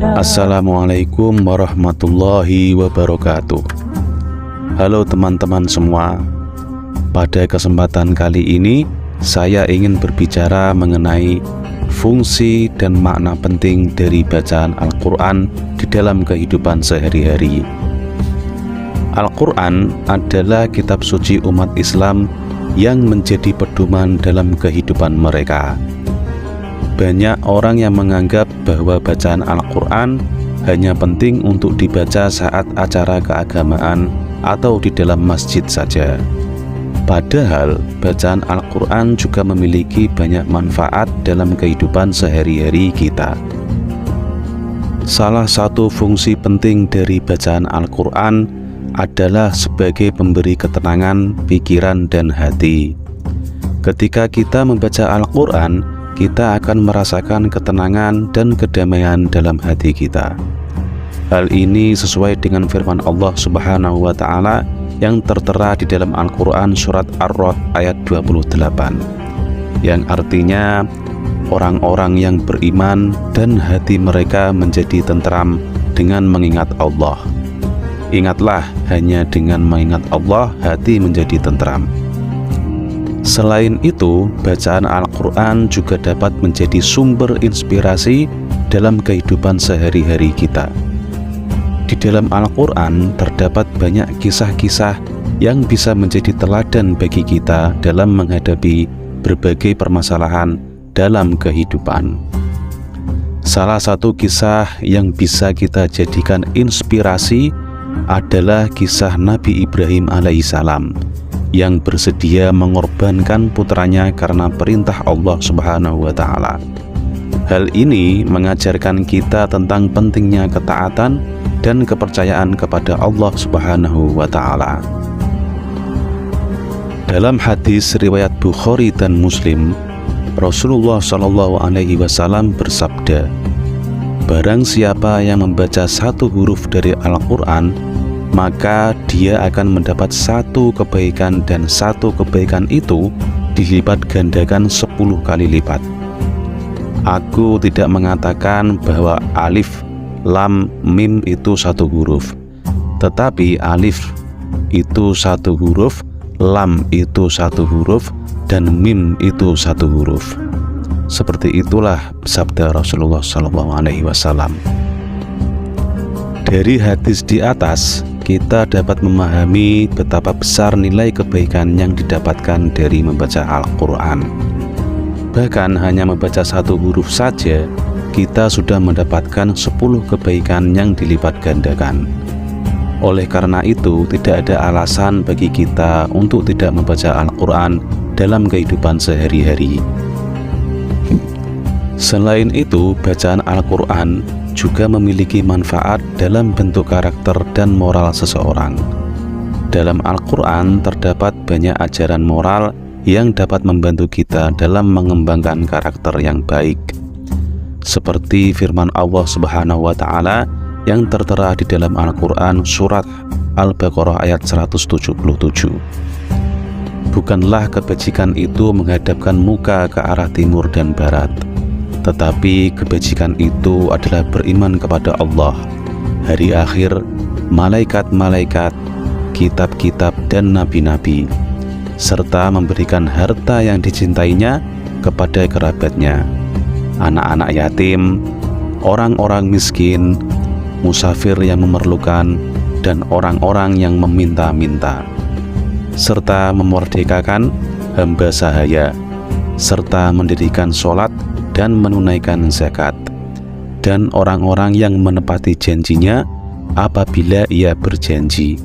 Assalamualaikum warahmatullahi wabarakatuh. Halo teman-teman semua. Pada kesempatan kali ini saya ingin berbicara mengenai fungsi dan makna penting dari bacaan Al-Quran di dalam kehidupan sehari-hari. Al-Quran adalah kitab suci umat Islam yang menjadi pedoman dalam kehidupan mereka. Banyak orang yang menganggap bahwa bacaan Al-Quran hanya penting untuk dibaca saat acara keagamaan atau di dalam masjid saja. Padahal bacaan Al-Quran juga memiliki banyak manfaat dalam kehidupan sehari-hari kita. Salah satu fungsi penting dari bacaan Al-Quran adalah sebagai pemberi ketenangan pikiran dan hati. Ketika kita membaca Al-Quran, kita akan merasakan ketenangan dan kedamaian dalam hati kita. Hal ini sesuai dengan firman Allah Subhanahu wa Ta'ala yang tertera di dalam Al-Quran surat Ar-Ra'd ayat 28, yang artinya orang-orang yang beriman dan hati mereka menjadi tentram dengan mengingat Allah. Ingatlah, hanya dengan mengingat Allah hati menjadi tentram. Selain itu, bacaan Al-Quran juga dapat menjadi sumber inspirasi dalam kehidupan sehari-hari kita. Di dalam Al-Quran terdapat banyak kisah-kisah yang bisa menjadi teladan bagi kita dalam menghadapi berbagai permasalahan dalam kehidupan. Salah satu kisah yang bisa kita jadikan inspirasi adalah kisah Nabi Ibrahim alaihissalam yang bersedia mengorbankan putranya karena perintah Allah Subhanahu wa Ta'ala. Hal ini mengajarkan kita tentang pentingnya ketaatan dan kepercayaan kepada Allah Subhanahu wa Ta'ala. Dalam hadis riwayat Bukhari dan Muslim, Rasulullah SAW bersabda, "Barang siapa yang membaca satu huruf dari Al-Quran, maka dia akan mendapat satu kebaikan, dan satu kebaikan itu dilipat gandakan 10 kali lipat." Aku tidak mengatakan bahwa alif, lam, mim itu satu huruf, tetapi alif itu satu huruf, lam itu satu huruf, dan mim itu satu huruf. Seperti itulah sabda Rasulullah SAW. Dari hadis di atas, kita dapat memahami betapa besar nilai kebaikan yang didapatkan dari membaca Al-Quran. Bahkan hanya membaca satu huruf saja, kita sudah mendapatkan 10 kebaikan yang dilipat gandakan. Oleh karena itu, tidak ada alasan bagi kita untuk tidak membaca Al-Quran dalam kehidupan sehari-hari. Selain itu, bacaan Al-Quran juga memiliki manfaat dalam bentuk karakter dan moral seseorang. Dalam Al-Quran terdapat banyak ajaran moral yang dapat membantu kita dalam mengembangkan karakter yang baik. Seperti firman Allah Subhanahu wa Ta'ala yang tertera di dalam Al-Quran surat Al-Baqarah ayat 177. "Bukanlah kebajikan itu menghadapkan muka ke arah timur dan barat, tetapi kebajikan itu adalah beriman kepada Allah, hari akhir, malaikat-malaikat, kitab-kitab dan nabi-nabi, serta memberikan harta yang dicintainya kepada kerabatnya, anak-anak yatim, orang-orang miskin, musafir yang memerlukan, dan orang-orang yang meminta-minta, serta memerdekakan hamba sahaya, serta mendirikan sholat dan menunaikan zakat, dan orang-orang yang menepati janjinya apabila ia berjanji,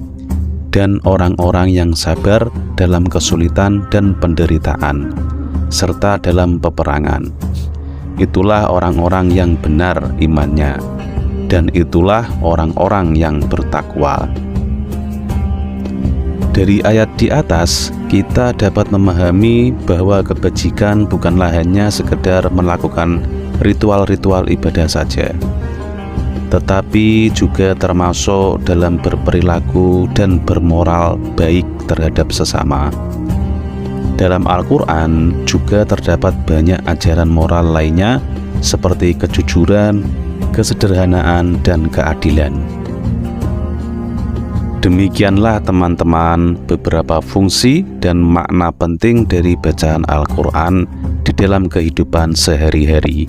dan orang-orang yang sabar dalam kesulitan dan penderitaan, serta dalam peperangan. Itulah orang-orang yang benar imannya, dan itulah orang-orang yang bertakwa." Dari ayat di atas, kita dapat memahami bahwa kebajikan bukanlah hanya sekedar melakukan ritual-ritual ibadah saja, tetapi juga termasuk dalam berperilaku dan bermoral baik terhadap sesama. Dalam Al-Quran juga terdapat banyak ajaran moral lainnya seperti kejujuran, kesederhanaan, dan keadilan. Demikianlah teman-teman beberapa fungsi dan makna penting dari bacaan Al-Quran di dalam kehidupan sehari-hari.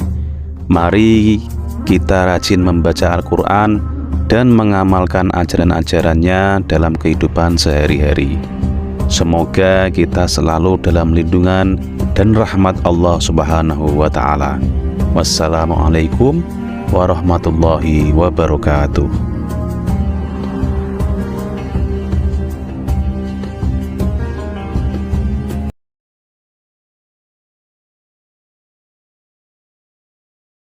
Mari kita rajin membaca Al-Quran dan mengamalkan ajaran-ajarannya dalam kehidupan sehari-hari. Semoga kita selalu dalam lindungan dan rahmat Allah Subhanahu wa Ta'ala. Wassalamualaikum warahmatullahi wabarakatuh.